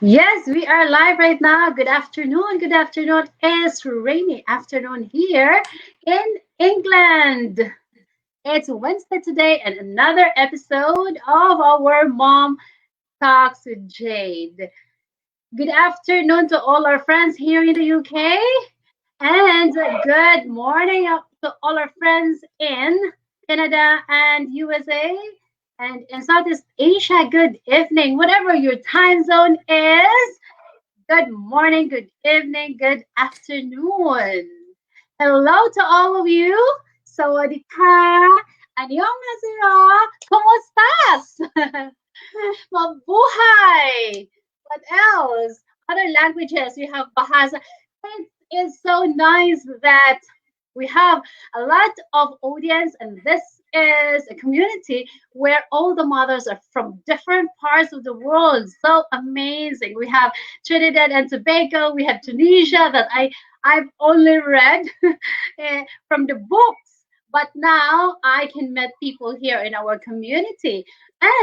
Yes, we are live right now. Good afternoon. Good afternoon. It's rainy afternoon here in England. It's Wednesday today and another episode of our Mom Talks with Jade. Good afternoon to all our friends here in the UK and good morning to all our friends in Canada and USA and in Southeast Asia. Good evening, whatever your time zone is. Good morning, good evening, good afternoon. Hello to all of you. Sawadee ka. Annyeonghaseyo. ¿Cómo estás? Mabuhay. What else? Other languages. We have Bahasa. It is so nice that we have a lot of audience, and this is a community where all the mothers are from different parts of the world. So amazing. We have Trinidad and Tobago. We have Tunisia that I've only read from the books, but now I can meet people here in our community.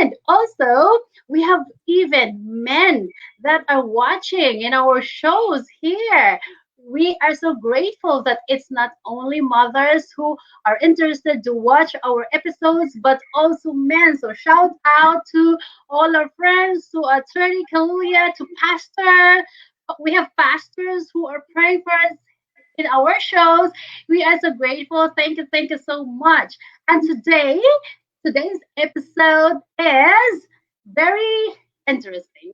And also, we have even men that are watching in our shows here. We are so grateful that it's not only mothers who are interested to watch our episodes, but also men. So shout out to all our friends, to Attorney Kaluya, to Pastor. We have pastors who are praying for us in our shows. We are so grateful. Thank you so much. And today's episode is very interesting.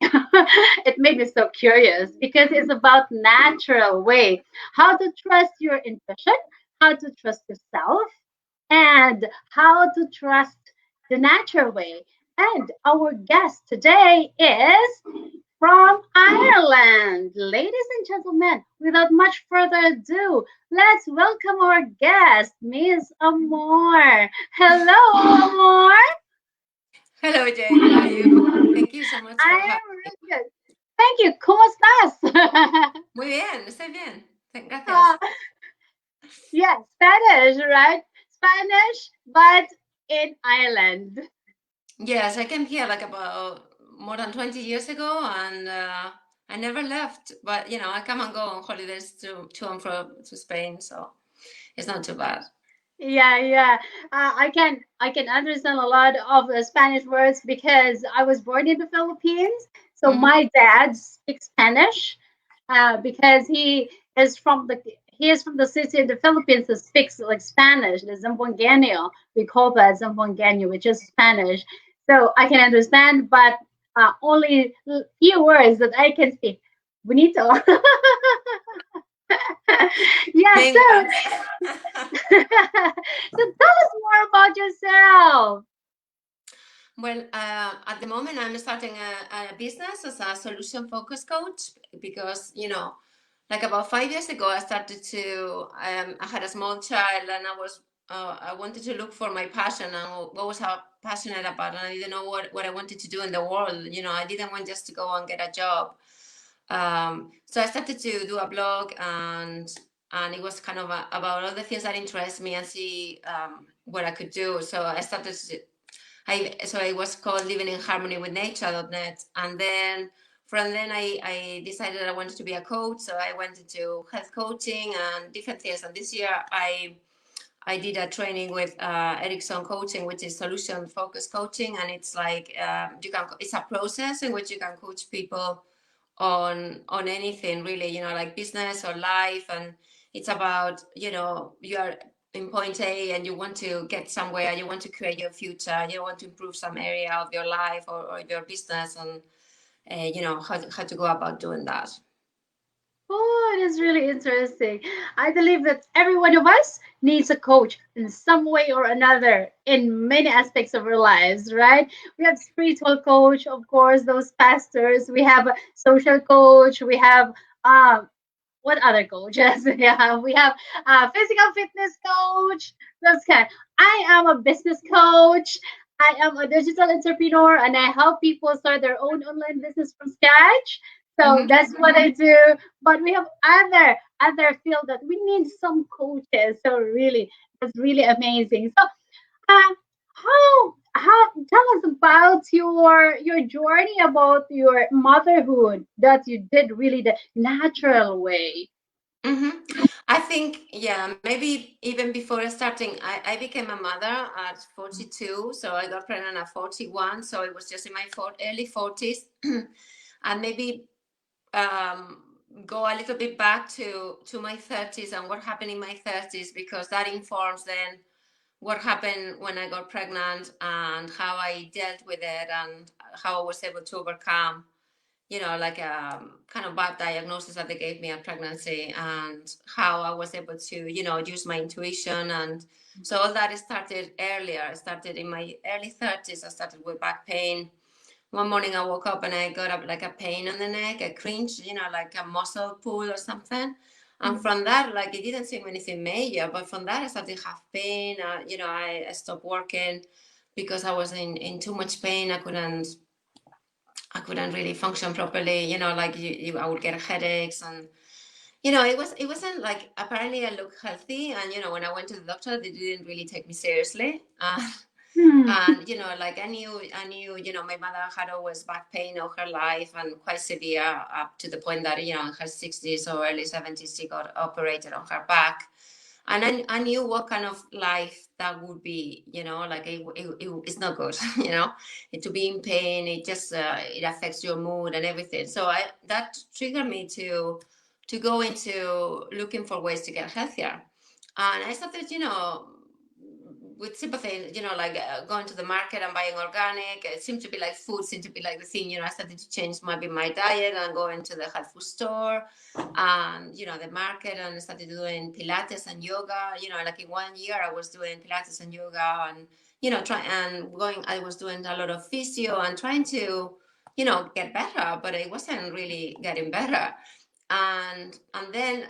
It made me so curious because it's about natural way, how to trust your intuition, how to trust yourself, and how to trust the natural way. And our guest today is from Ireland. Ladies and gentlemen, without much further ado, let's welcome our guest, Miss Amor. Hello, Amor. Hello, Jade. How are you? Thank you so much for I having am me. really good. Thank you. ¿Cómo estás? Muy bien, estoy bien. Ah, Gracias. yeah, Spanish, right? Spanish, but in Ireland. Yes, I came here like about more than 20 years ago, and I never left. But I come and go on holidays to and from to Spain, so it's not too bad. Yeah, yeah. I can understand a lot of Spanish words because I was born in the Philippines. So Hmm. my dad speaks Spanish because he is from the city in the Philippines that speaks like Spanish, the Zamboangueño. We call that Zamboangueño, which is Spanish. So I can understand, but only few words that I can speak. Bonito. Yeah. Me So encanta. so tell us more about yourself. Well, at the moment, I'm starting a business as a solution focused coach because, like about 5 years ago, I started to, I had a small child and I wanted to look for my passion and what was I passionate about. And I didn't know what I wanted to do in the world. I didn't want just to go and get a job. So I started to do a blog and it was kind of about all the things that interest me and see what I could do. So I started to so it was called Living in Harmony with Nature.net. And then from then I decided I wanted to be a coach. So I went into health coaching and different things. And this year I did a training with Ericsson Coaching, which is solution focused coaching. And it's like it's a process in which you can coach people on anything really, like business or life. And it's about, you are in point A and you want to get somewhere, you want to create your future, you want to improve some area of your life or your business, and how to go about doing that. Oh, it is really interesting. I believe that every one of us needs a coach in some way or another in many aspects of our lives, right? We have spiritual coach, of course, those pastors. We have a social coach. We have what other coaches? Yeah, we have physical fitness coach. Those kind. I am a business coach. I am a digital entrepreneur, and I help people start their own online business from scratch. So Hmm. that's what I do. But we have other field that we need some coaches. So really, that's really amazing. So, uh, How tell us about your journey about your motherhood that you did really the natural way. Mm-hmm. I think, yeah, maybe even before starting, I became a mother at 42. So I got pregnant at 41. So it was just in my early 40s. And maybe um, go a little bit back to my 30s and what happened in my 30s, because that informs then what happened when I got pregnant and how I dealt with it and how I was able to overcome, like a kind of bad diagnosis that they gave me at pregnancy, and how I was able to, use my intuition. And so all that started earlier. I started in my early 30s. I started with back pain. One morning I woke up and I got up like a pain on the neck, a cringe, like a muscle pull or something. And Mhm. from that, like it didn't seem anything major, but from that I started to have pain. I stopped working because I was in too much pain. I couldn't really function properly. Like I would get headaches, and it wasn't like, apparently I look healthy, and when I went to the doctor, they didn't really take me seriously. Hmm. And like I knew, my mother had always back pain all her life, and quite severe, up to the point that in her 60s or early 70s she got operated on her back. And I knew what kind of life that would be, like it's not good. To be in pain, it affects your mood and everything. So that triggered me to go into looking for ways to get healthier. And I started, with sympathy, like going to the market and buying organic. It seemed to be like food, seemed to be like the thing. I started to change maybe my diet and go into the health food store and, the market, and I started doing Pilates and yoga. Like in 1 year, I was doing Pilates and yoga, and, I was doing a lot of physio and trying to, get better, but it wasn't really getting better. And then,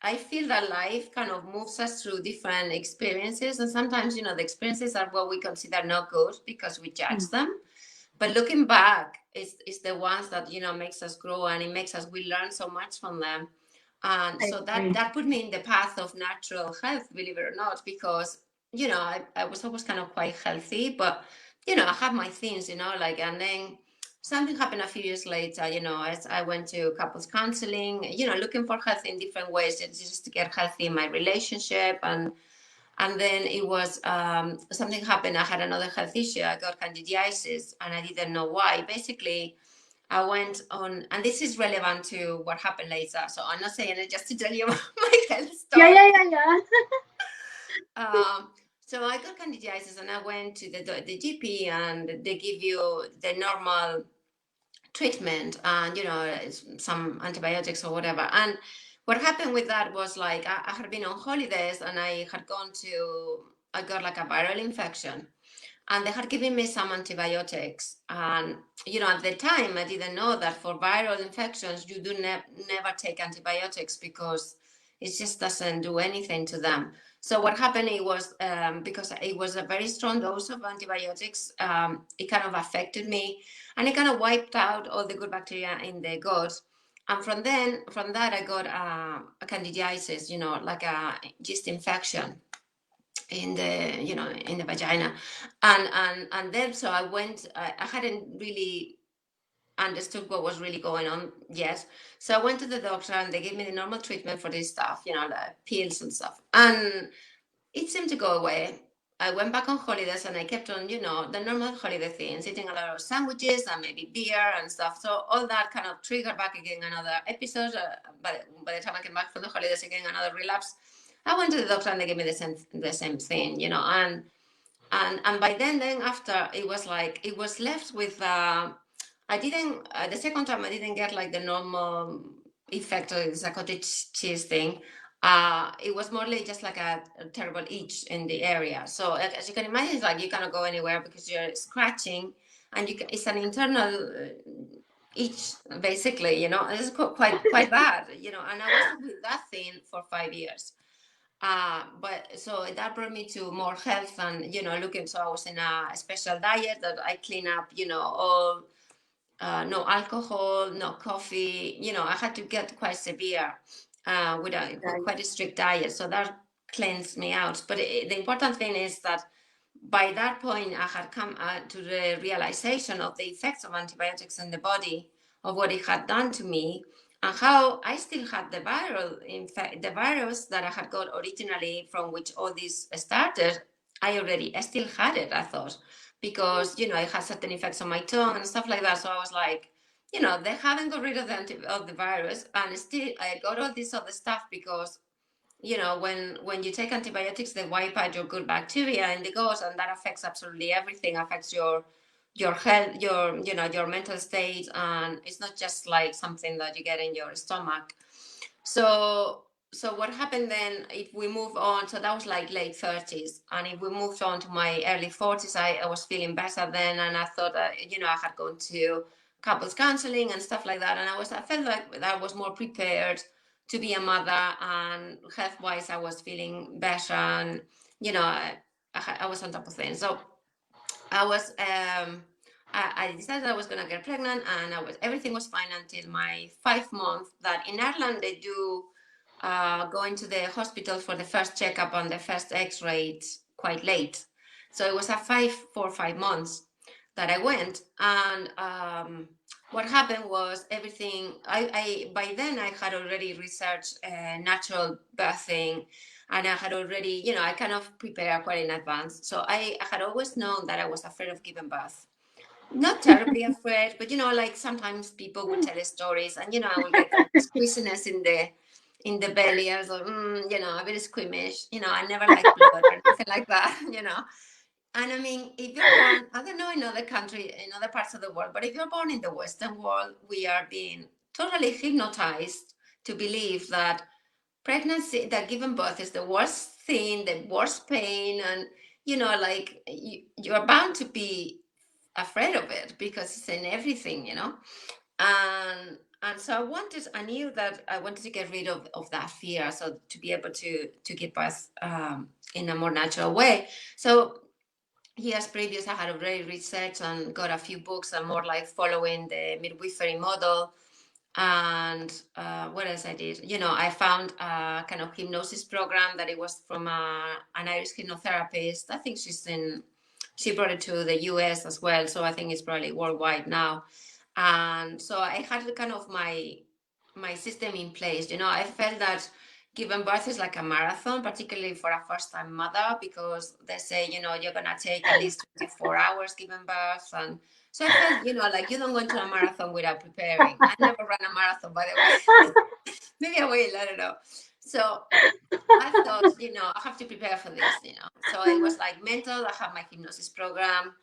I feel that life kind of moves us through different experiences, and sometimes, the experiences are what we consider not good because we judge them. But looking back is the ones that makes us grow, and it makes us we learn so much from them. And I so that agree. that put me in the path of natural health, believe it or not, because I was always kind of quite healthy, but I had my things, like. And then something happened a few years later, as I went to couples counseling, looking for health in different ways, just to get healthy in my relationship. And then it was something happened. I had another health issue. I got candidiasis, and I didn't know why. Basically, I went on, and this is relevant to what happened later. So I'm not saying it just to tell you my health Yeah, story. yeah, yeah, yeah. Um, so I got candidiasis, and I went to the GP, and they give you the normal treatment, and some antibiotics or whatever. And what happened with that was, like, I had been on holidays, and I got like a viral infection, and they had given me some antibiotics. And at the time I didn't know that for viral infections you do never take antibiotics, because it just doesn't do anything to them. So what happened, it was, because it was a very strong dose of antibiotics, it kind of affected me, and it kind of wiped out all the good bacteria in the gut. And from that I got a candidiasis, like a yeast infection in the vagina. And then, so I hadn't really understood what was really going on yet. So I went to the doctor, and they gave me the normal treatment for this stuff, like pills and stuff, and it seemed to go away. I went back on holidays, and I kept on, the normal holiday things, eating a lot of sandwiches and maybe beer and stuff. So all that kind of triggered back again another episode. By the time I came back from the holidays again, another relapse. I went to the doctor, and they gave me the same thing, and by then after, it was like it was left with. I didn't the second time I didn't get like the normal effect of the cottage cheese thing. It was more like just like a terrible itch in the area. So as you can imagine, it's like you cannot go anywhere because you're scratching, and it's an internal itch, basically. It's quite bad. And I was with that thing for 5 years. But so that brought me to more health, and looking. So I was in a special diet that I clean up, all, no alcohol, no coffee. I had to get quite severe, with Yeah, quite a strict diet. So that cleansed me out. But the important thing is that by that point, I had come to the realization of the effects of antibiotics in the body, of what it had done to me, and how I still had the viral, in fact, the virus that I had got originally from which all this started. I still had it, I thought, because, it had certain effects on my tongue and stuff like that. So I was like, they haven't got rid of of the virus, and still I got all this other stuff because when you take antibiotics, they wipe out your good bacteria in the gut, and that affects absolutely everything. Affects your health, your mental state, and it's not just like something that you get in your stomach. So so what happened then? If we move on, so that was like late 30s, and if we moved on to my early 40s, I was feeling better then, and I thought that I had gone to couples counseling and stuff like that, and I felt like I was more prepared to be a mother, and health wise I was feeling better, and I was on top of things. So I was I decided I was gonna get pregnant, and everything was fine until my 5 month. That in Ireland they do go into the hospital for the first checkup and the first X-ray quite late. So it was at 5 months that I went, and what happened was everything. I by then I had already researched natural birthing, and I had already, I kind of prepared quite in advance. So I had always known that I was afraid of giving birth. Not terribly afraid, but like sometimes people would tell us stories, and I will get that squeeziness in the belly. I was like, a bit squeamish. I never liked blood or anything like that. And I mean, if you're born, I don't know in other country, in other parts of the world, but if you're born in the Western world, we are being totally hypnotized to believe that pregnancy, that giving birth is the worst thing, the worst pain, and like you're bound to be afraid of it because it's in everything. And so I knew that I wanted to get rid of that fear, so to be able to give birth in a more natural way. So years previous, I had already researched and got a few books and more like following the midwifery model. And what else I did? I found a kind of hypnosis program that it was from an Irish hypnotherapist. I think she brought it to the US as well. So I think it's probably worldwide now. And so I had kind of my system in place. I felt that giving birth is like a marathon, particularly for a first time mother, because they say, you're going to take at least 24 hours giving birth. And so I felt, like you don't go into a marathon without preparing. I never ran a marathon, by the way. Maybe I will, I don't know. So I thought, I have to prepare for this. So it was like mental. I have my hypnosis program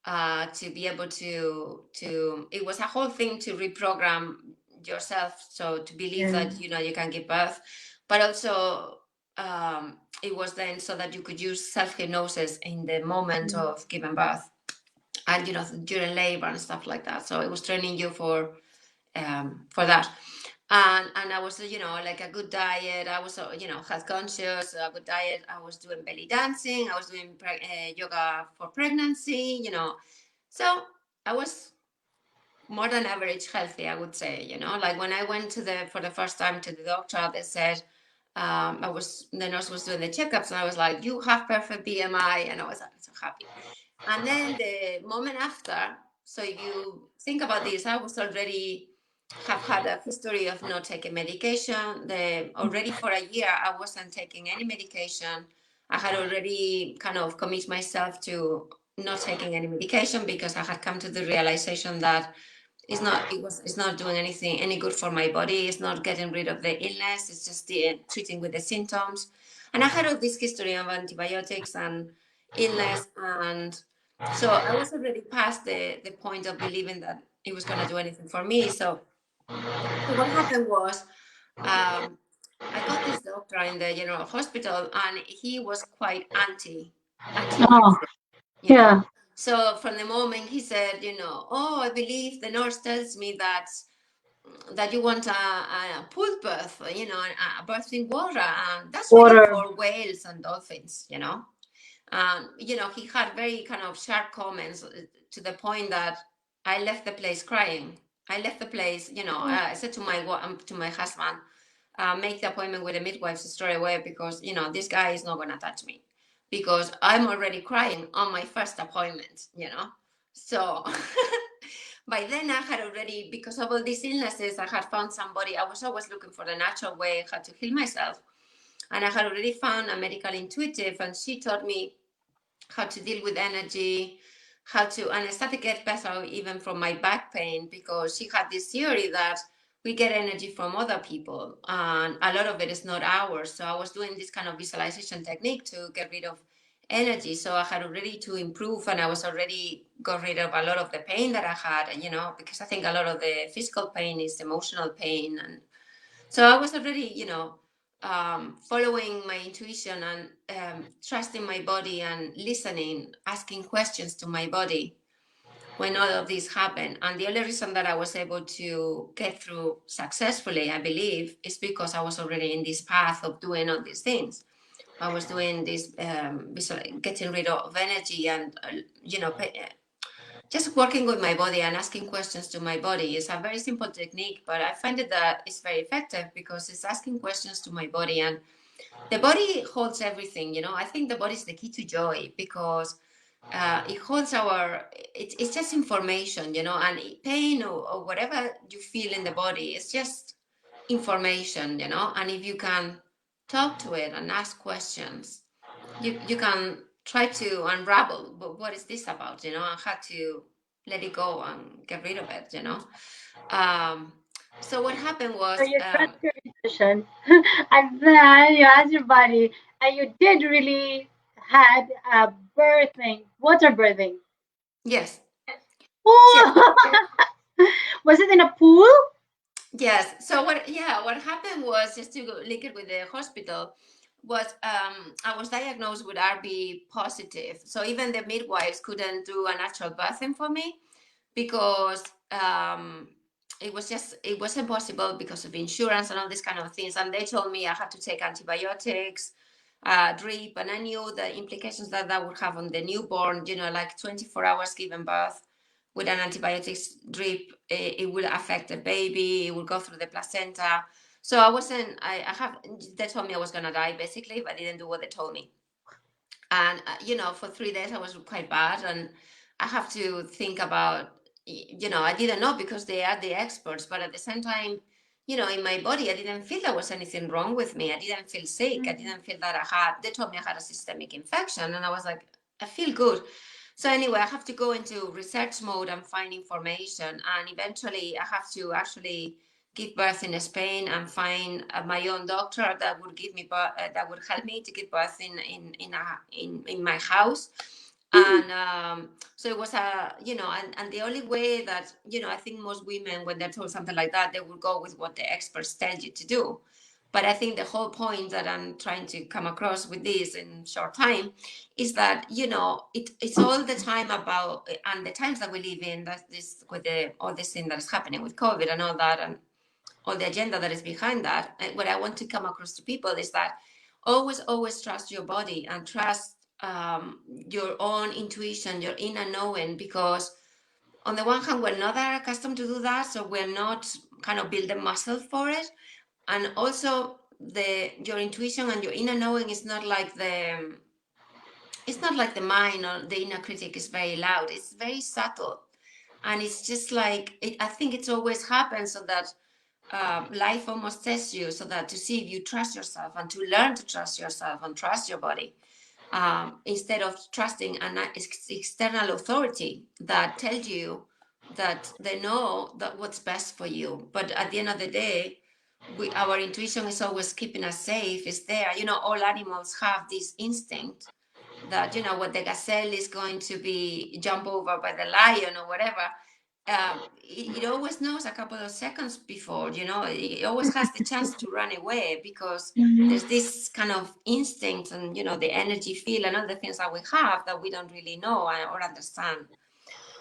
to be able to. It was a whole thing to reprogram yourself, so to believe Yeah. that you can give birth, but also it was then so that you could use self hypnosis in the moment of giving birth, and during labor and stuff like that. So it was training you for that. And I was, like a good diet. I was, health conscious, a good diet. I was doing belly dancing. I was doing yoga for pregnancy. So I was more than average healthy, I would say. Like when I went for the first time to the doctor, they said, the nurse was doing the checkups, and I was like, you have perfect BMI. And I was like, so happy. And then the moment after, so if you think about this, I was already have had a history of not taking medication. Already for a year, I wasn't taking any medication. I had already kind of committed myself to not taking any medication because I had come to the realization that it's not doing any good for my body. It's not getting rid of the illness. It's just treating with the symptoms. And I had all this history of antibiotics and illness, and so I was already past the point of believing that it was going to do anything for me. So what happened was, I got this doctor in the general hospital, and he was quite Oh, anti-vaccine, you know. yeah. So from the moment he said, oh, I believe the nurse tells me that you want a pool birth, a birth in water, and that's really Water. for whales and dolphins. He had very kind of sharp comments to the point that I left the place crying. I left the place, I said to my husband, make the appointment with the midwife straight away because, this guy is not going to touch me. because I'm already crying on my first appointment, you know. So by then I had already, because of all these illnesses, I had found somebody. I was always looking for the natural way how to heal myself. And I had already found a medical intuitive, and she taught me how to deal with energy, how to, and I started to get better even from my back pain, because she had this theory that we get energy from other people and a lot of it is not ours. So I was doing this kind of visualization technique to get rid of energy. So I had already to improve, and I was already got rid of a lot of the pain that I had, you know, because I think a lot of the physical pain is emotional pain. And so I was already, you know, following my intuition and trusting my body and listening, asking questions to my body when all of this happened. And the only reason that I was able to get through successfully, I believe, is because I was already in this path of doing all these things. I was doing this, getting rid of energy and, you know, just working with my body and asking questions to my body is a very simple technique, but I find it that it's very effective because it's asking questions to my body, and the body holds everything. You know, I think the body is the key to joy because it holds it's just information, you know, and pain or whatever you feel in the body, it's just information, you know, and if you can talk to it and ask questions, you can try to unravel what is this about, you know, and how to let it go and get rid of it, you know. um so what happened So was you trust your intuition, and then you ask your body, and you did really had a birthing, water birthing. yes, yes, Oh, was it in a pool? yes. So what happened was, just to link it with the hospital, was I was diagnosed with RB positive, so even the midwives couldn't do a natural birthing for me because it was impossible because of insurance and all these kind of things. And they told me I had to take antibiotics, drip, and I knew the implications that that would have on the newborn. You know, like 24 hours giving birth with an antibiotics drip, it will affect the baby. It will go through the placenta. So I wasn't. I have. They told me I was gonna die basically, but I didn't do what they told me. And you know, for 3 days I was quite bad, and I have to think about, you know, I didn't know because they are the experts, but at the same time, you know, in my body I didn't feel there was anything wrong with me. I didn't feel sick. I Mhm. didn't feel that I had, they told me I had a systemic infection, and I was like, I feel good. So anyway, I have to go into research mode and find information, and eventually I have to actually give birth in Spain and find my own doctor that would give me that would help me to give birth in my house. And so it was a, you know, and the only way that, you know, I think most women, when they're told something like that, they will go with what the experts tell you to do. But I think the whole point that I'm trying to come across with this in short time is that, you know, it's all the time about, and the times that we live in, that this with the all this thing that is happening with COVID and all that, and or the agenda that is behind that. And what I want to come across to people is that always trust your body and trust your own intuition, your inner knowing, because on the one hand, we're not that accustomed to do that, so we're not kind of build a muscle for it. And also, the your intuition and your inner knowing is not like the it's not like the mind or the inner critic is very loud. It's very subtle, and it's just like I think it's always happens so that life almost tests you, so that to see if you trust yourself and to learn to trust yourself and trust your body, instead of trusting an external authority that tells you that they know that what's best for you. But at the end of the day, our intuition is always keeping us safe. It's there. You know, all animals have this instinct that, you know, what the gazelle is going to be jump over by the lion or whatever. It always knows a couple of seconds before, you know, it always has the chance to run away because Mhm. there's this kind of instinct and, you know, the energy field and other things that we have that we don't really know or understand.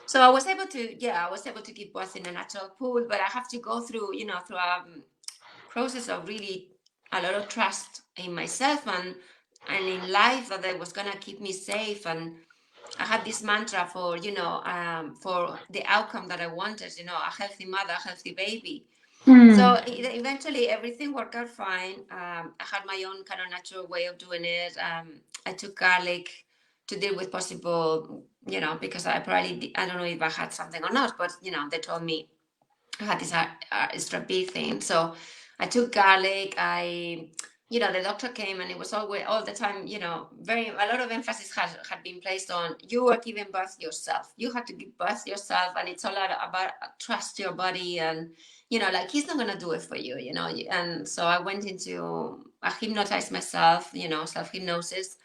So I was able to, yeah, I was able to give birth in a natural pool, but I have to go through, you know, through a process of really a lot of trust in myself and in life that it was gonna keep me safe. And I had this mantra for, you know, for the outcome that I wanted, you know, a healthy mother, a healthy baby. Mm. So eventually everything worked out fine. I had my own kind of natural way of doing it. I took garlic to deal with possible, because I probably, I don't know if I had something or not, but, they told me I had this strep B thing. So I took garlic. The doctor came and it was always all the time, very a lot of emphasis had been placed on you are giving birth yourself. You have to give birth yourself, and it's a lot about trust your body, and like he's not gonna do it for you, And so I went into I hypnotized myself, self hypnosis,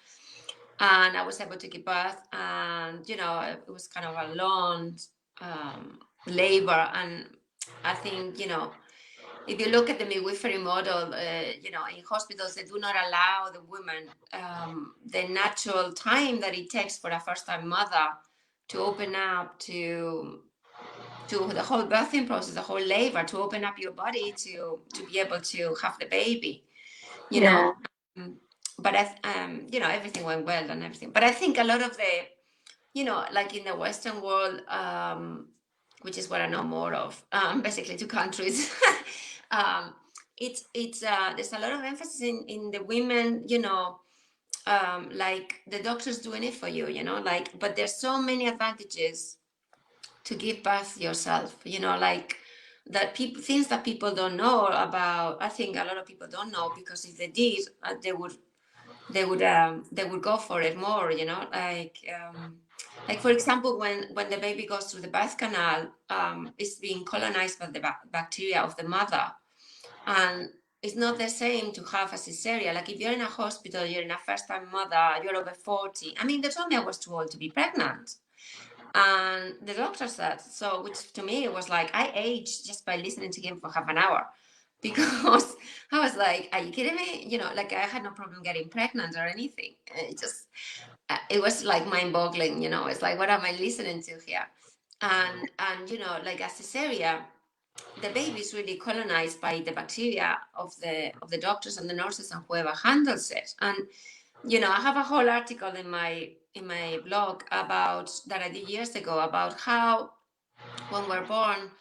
and I was able to give birth, and it was kind of a long labor, and I think if you look at the midwifery model, in hospitals they do not allow the women the natural time that it takes for a first-time mother to open up to the whole birthing process, the whole labor, to open up your body to be able to have the baby, you Yeah. know. But everything went well and everything. But I think a lot of the, like in the Western world, which is what I know more of, basically two countries. um, it's there's a lot of emphasis in the women, like the doctors doing it for you, like. But there's so many advantages to give birth yourself, like that people things that people don't know about. I think a lot of people don't know, because if they did, they would go for it more, like for example, when the baby goes through the birth canal, it's being colonized by the bacteria of the mother, and it's not the same to have a cesarean. Like if you're in a hospital, you're in a first-time mother, you're over 40. I mean, they told me I was too old to be pregnant, and the doctor said so, which to me it was like I aged just by listening to him for half an hour, because I was like, are you kidding me? Like I had no problem getting pregnant or anything. It was like mind-boggling. It's like, what am I listening to here? And like a cesarean, the baby is really colonized by the bacteria of the doctors and the nurses and whoever handles it. And I have a whole article in my blog about that I did years ago, about how when we're born,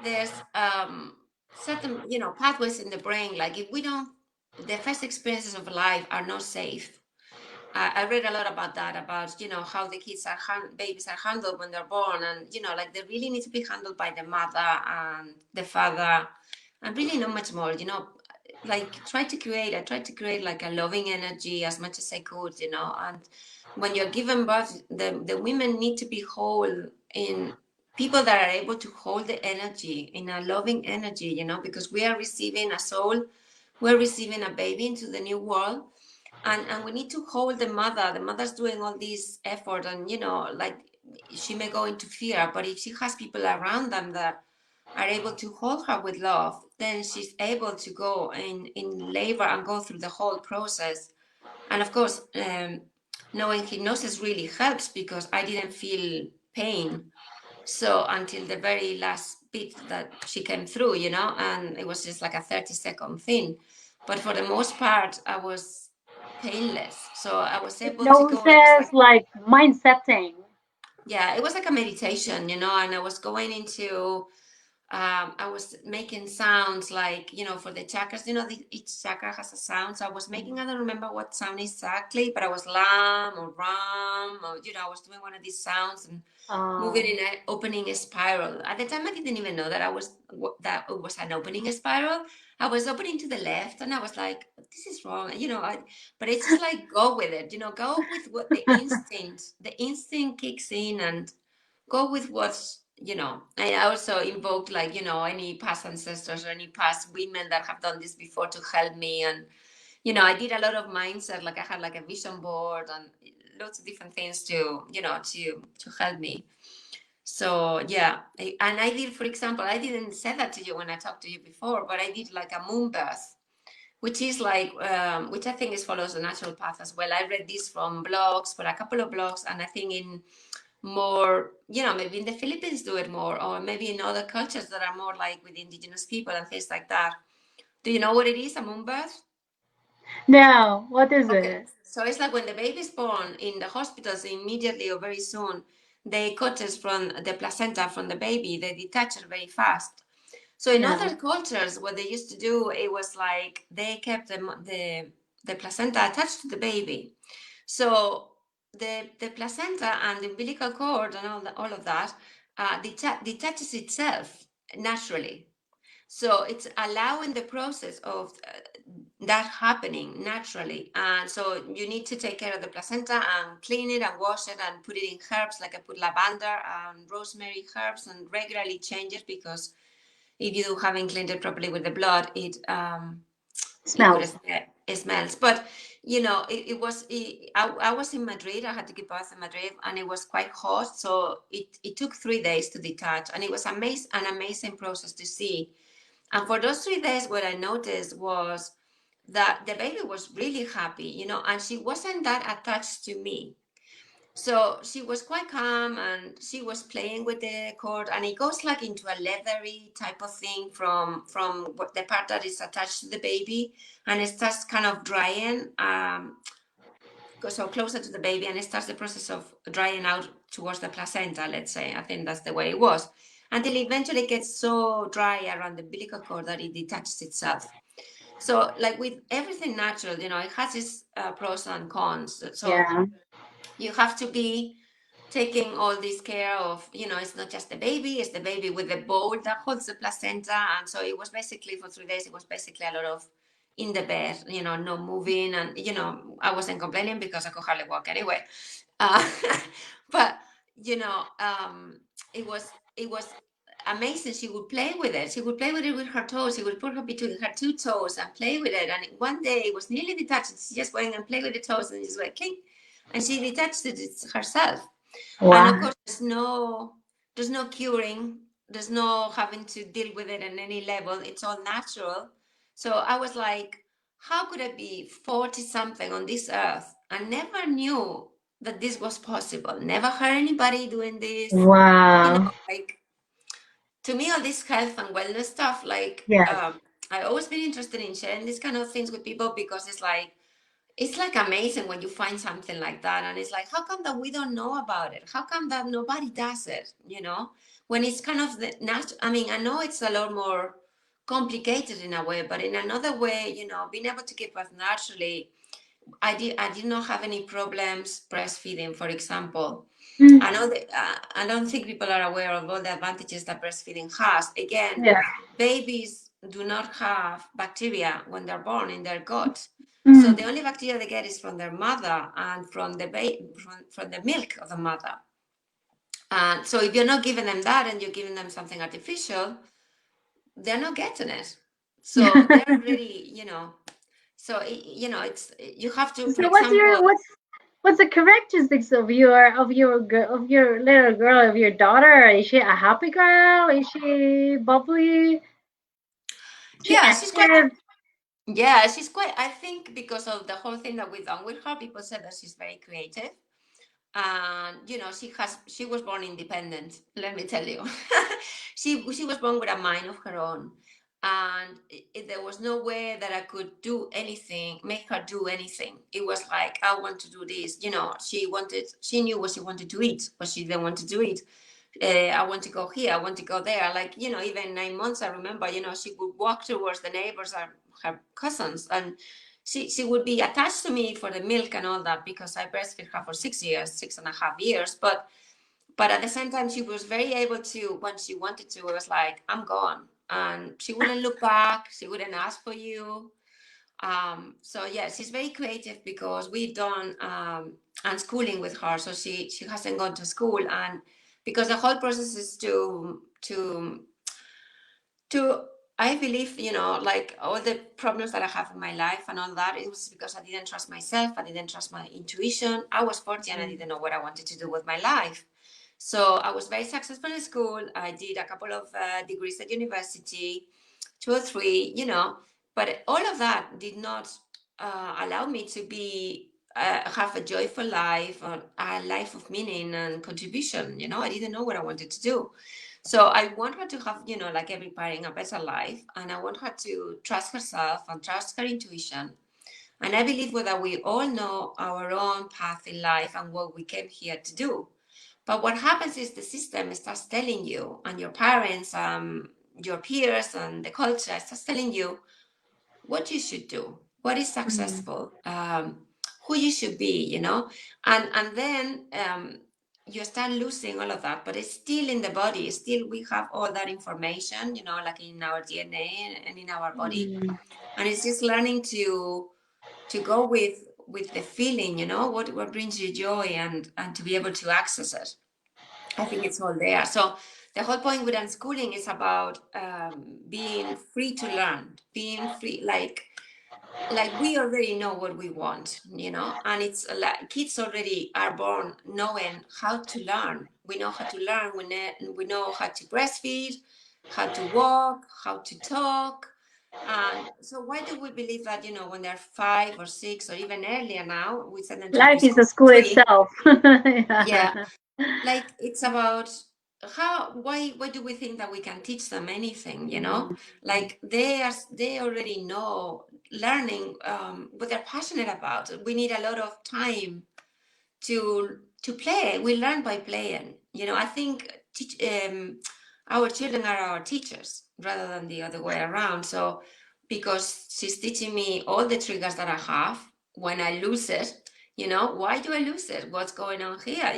there's certain pathways in the brain. Like if we don't, the first experiences of life are not safe. I read a lot about that, about how the babies are handled when they're born, and like they really need to be handled by the mother and the father, and really not much more. Like I tried to create like a loving energy as much as I could, and when you're given birth, the women need to be whole, in people that are able to hold the energy in a loving energy, because we are receiving a soul, we're receiving a baby into the new world, and we need to hold the mother. The mother's doing all this effort, and like she may go into fear, but if she has people around them that are able to hold her with love, then she's able to go in labor and go through the whole process. And of course, knowing hypnosis really helps, because I didn't feel pain so until the very last bit that she came through, and it was just like a 30-second thing. But for the most part, I was painless. So I was able to go. It was Hypnosis, like, like mind setting. yeah, it was like a meditation, and I was going into I was making sounds like, for the chakras, each chakra has a sound. So I was making, I don't remember what sound exactly, but I was lam or ram, or, I was doing one of these sounds and moving Um, in an opening spiral. At the time, I didn't even know that it was an opening spiral. I was opening to the left, and I was like, "This is wrong," but it's just like go with it, go with what the instinct kicks in, and go with what's. I also invoked, like, any past ancestors or any past women that have done this before to help me, and I did a lot of mindset, like I had like a vision board and lots of different things to help me. So yeah, and I did, for example, I didn't say that to you when I talked to you before, but I did like a moon birth, which is like, which I think is follows the natural path as well. I read this from blogs, but a couple of blogs, and I think in more, maybe in the Philippines do it more, or maybe in other cultures that are more like with indigenous people and things like that. Do you know what it is, a moon birth? no, what is Okay, it? so it's like when the baby is born in the hospitals, immediately or very soon, they cut it from the placenta from the baby, they detach it very fast. So in Yeah. other cultures, what they used to do, it was like they kept the placenta attached to the baby. So the placenta and the umbilical cord and all of that detaches itself naturally. So it's allowing the process of that happening naturally. And so you need to take care of the placenta and clean it and wash it and put it in herbs, like I put lavender and rosemary herbs, and regularly change it, because if you haven't cleaned it properly with the blood, it could Smells. smell, it smells. But I was in Madrid. I had to give birth in Madrid, and it was quite hot, so it took 3 days to detach, and it was an amazing process to see. And for those 3 days, what I noticed was that the baby was really happy, and she wasn't that attached to me. So she was quite calm, and she was playing with the cord, and it goes like into a leathery type of thing from the part that is attached to the baby, and it starts kind of drying, so closer to the baby, and it starts the process of drying out towards the placenta, let's say. I think that's the way it was, until eventually it gets so dry around the umbilical cord that it detaches itself. So, like with everything natural, it has its pros and cons. So Yeah. you have to be taking all this care of, it's not just the baby, it's the baby with the bowl that holds the placenta. And so it was basically, for 3 days, it was basically a lot of in the bed, no moving. And I wasn't complaining because I could hardly walk anyway. uh, but it was amazing. She would play with it. She would play with it with her toes. She would put her between her two toes and play with it. And one day it was nearly detached. She just went and played with the toes, and just went clink, and she detached it herself. And of Wow. course, there's no curing, there's no having to deal with it at any level. It's all natural. So I was like, how could I be 40 something on this earth and never knew that this was possible? Never heard anybody doing this. Wow. Like, to me, all this health and wellness stuff, like, Yes. I've always been interested in sharing these kind of things with people, because it's like amazing when you find something like that, and it's like, how come that we don't know about it? How come that nobody does it? When it's kind of the natural. I mean, I know it's a lot more complicated in a way, but in another way, being able to give birth naturally, I did not have any problems breastfeeding, for example. Mm. I don't think people are aware of all the advantages that breastfeeding has. Again, Yeah. babies do not have bacteria when they're born in their gut. So Mm. the only bacteria they get is from their mother and from from the milk of the mother. And so if you're not giving them that and you're giving them something artificial, they're not getting it. So they're already, so it's, you have to, for So what's example. your what's the characteristics of your little girl, of your daughter? Is she a happy girl? Is she bubbly? Is she Yeah, active? she's quite, I think, because of the whole thing that we've done with her, people said that she's very creative. And she was born independent, let me tell you. She was born with a mind of her own, and there was no way that I could do anything, make her do anything. It was like, I want to do this. She knew what she wanted to eat, but she didn't want to eat. I want to go here, I want to go there. Like, even 9 months, I remember, she would walk towards the neighbors or her cousins, and she would be attached to me for the milk and all that, because I breastfed her for 6 years, 6.5 years. But at the same time, she was very able to, when she wanted to, it was like, I'm gone. And she wouldn't look back, she wouldn't ask for you. So yeah, she's very creative, because we've done unschooling with her, so she hasn't gone to school. And because the whole process is to I believe, like all the problems that I have in my life and all that, it was because I didn't trust myself, I didn't trust my intuition. I was 40 and I didn't know what I wanted to do with my life. So I was very successful in school. I did a couple of degrees at university, 2 or 3, but all of that did not allow me to be have a joyful life, or a life of meaning and contribution. I didn't know what I wanted to do. So I want her to have, like every parent, a better life, and I want her to trust herself and trust her intuition. And I believe that we all know our own path in life and what we came here to do. But what happens is the system starts telling you, and your parents, your peers and the culture starts telling you what you should do, what is Mm. successful, who you should be, and then you start losing all of that, but it's still in the body. Still, we have all that information, like in our DNA and in our body, Mm. and it's just learning to go with the feeling, what brings you joy, and to be able to access it. I think it's all there. So the whole point with unschooling is about being free to learn, being free, like we already know what we want, and it's like kids already are born knowing how to learn. We know how to learn. We know how to breastfeed, how to walk, how to talk. And so why do we believe that, when they're 5 or 6 or even earlier now, we send them to Life is a preschool school 3? itself. Yeah, Yeah. like it's about why do we think that we can teach them anything, Mm. like they already know learning what they're passionate about. We need a lot of time to play. We learn by playing. I think our children are our teachers rather than the other way around. So because she's teaching me all the triggers that I have, when I lose it, why do I lose it? What's going on here?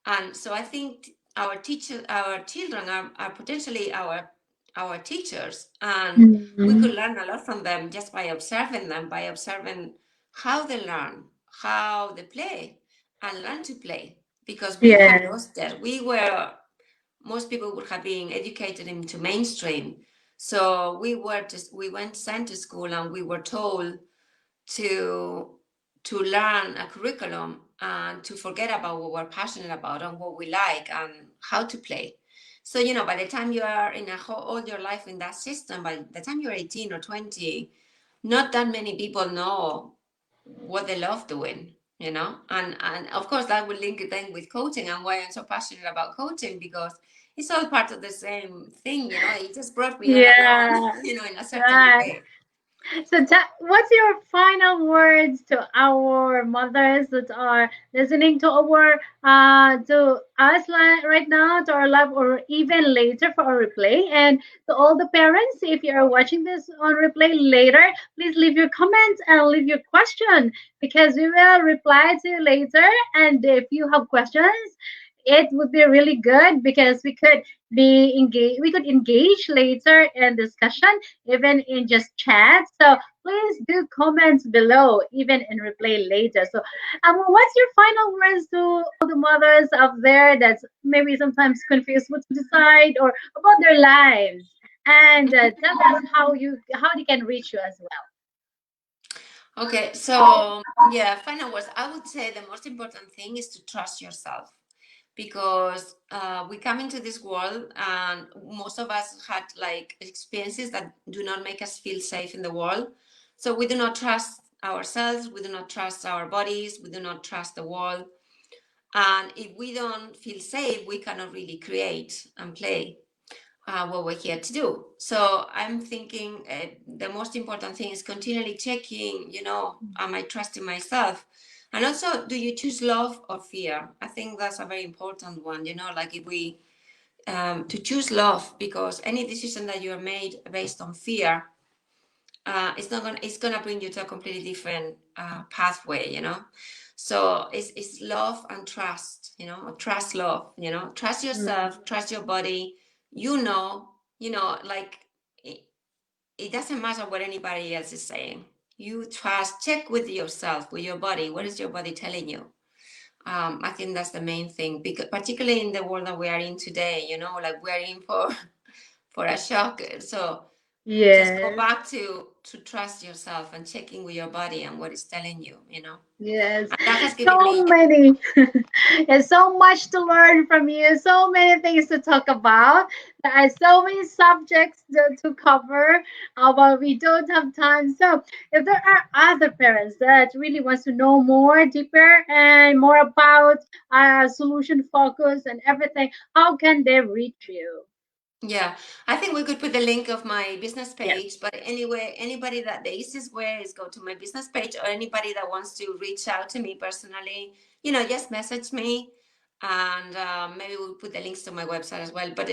And so I think our children are potentially our teachers, and we Mm. could learn a lot from them just by observing them, by observing how they learn, how they play, and learn to play, because we have Yes. lost that. Most people would have been educated into mainstream. So we went sent to school, and we were told to to learn a curriculum and to forget about what we're passionate about and what we like and how to play. So, by the time you are in all your life in that system, by the time you're 18 or 20, not that many people know what they love doing, and of course that will link it then with coaching, and why I'm so passionate about coaching, because it's all part of the same thing. It just brought me all along, Yeah. in a certain Right. way. So, what's your final words to our mothers that are listening to us right now, to our live, or even later for our replay, and to all the parents, if you are watching this on replay later, please leave your comments and leave your question because we will reply to you later. And if you have questions, it would be really good because we could engage later in discussion, even in just chat. So please do comments below, even in replay later. So, what's your final words to all the mothers out there that's maybe sometimes confused what to decide or about their lives? And tell us how they can reach you as well. Okay, so yeah, final words. I would say the most important thing is to trust yourself, because we come into this world and most of us had like experiences that do not make us feel safe in the world. So we do not trust ourselves, we do not trust our bodies, we do not trust the world. And if we don't feel safe, we cannot really create and play what we're here to do. So I'm thinking the most important thing is continually checking, am I trusting myself? And also, do you choose love or fear? I think that's a very important one, like if we, to choose love, because any decision that you are made based on fear, it's gonna bring you to a completely different pathway, So it's love and trust, trust love, trust Mm. yourself, trust your body, like it, it doesn't matter what anybody else is saying. You trust, check with yourself, with your body. What is your body telling you? I think that's the main thing, because particularly in the world that we are in today, like we are in for for a shock. So just go Yes. back to trust yourself and checking with your body and what it's telling you, Yes, and that has given so me. many. There's so much to learn from you, so many things to talk about. There are so many subjects to cover, but we don't have time. So, if there are other parents that really wants to know more deeper and more about solution focus and everything, how can they reach you? Yeah, I think we could put the link of my business Yes. page, but anyway, anybody that the easiest way is go to my business page, or anybody that wants to reach out to me personally, just message me. and maybe we'll put the links to my website as well. But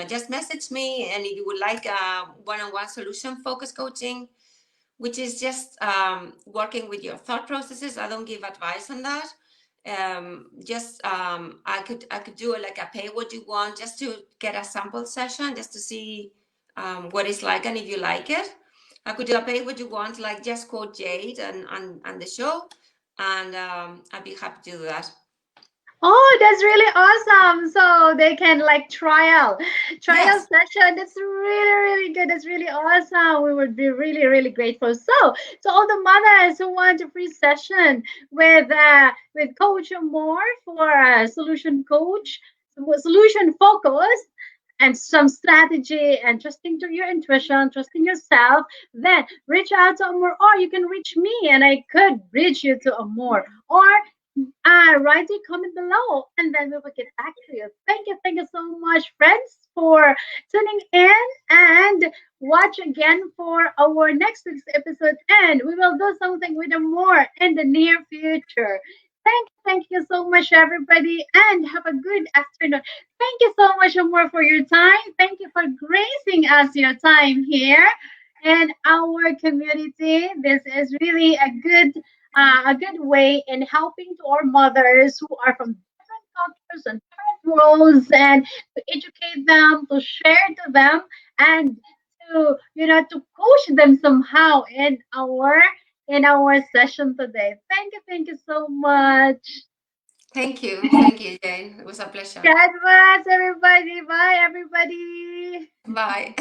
just message me, and if you would like one-on-one solution focus coaching, which is just working with your thought processes. I don't give advice on that. Just I could do like a pay what you want, just to get a sample session, just to see what it's like, and if you like it. I could do a pay what you want, like just quote Jade and the show, and I'd be happy to do that. Oh, that's really awesome. So they can like trial Yes. session. That's really, really good. That's really awesome. We would be really, really grateful. So to all the mothers who want a free session with Coach Amor for a solution coach, solution focus, and some strategy and trusting to your intuition, trusting yourself, then reach out to Amor, or you can reach me and I could reach you to Amor. Or write a comment below and then we will get back to you. Thank you so much, friends, for tuning in and watch again for our next week's episode. And we will do something with them more in the near future. Thank you so much, everybody, and have a good afternoon. Thank you so much more for your time. Thank you for gracing us your time here in our community. This is really a good way in helping to our mothers who are from different cultures and different roles, and to educate them, to share to them, and to to coach them somehow in our session today. Thank you so much. Thank you, Jane. It was a pleasure. God bless everybody. Bye everybody. Bye.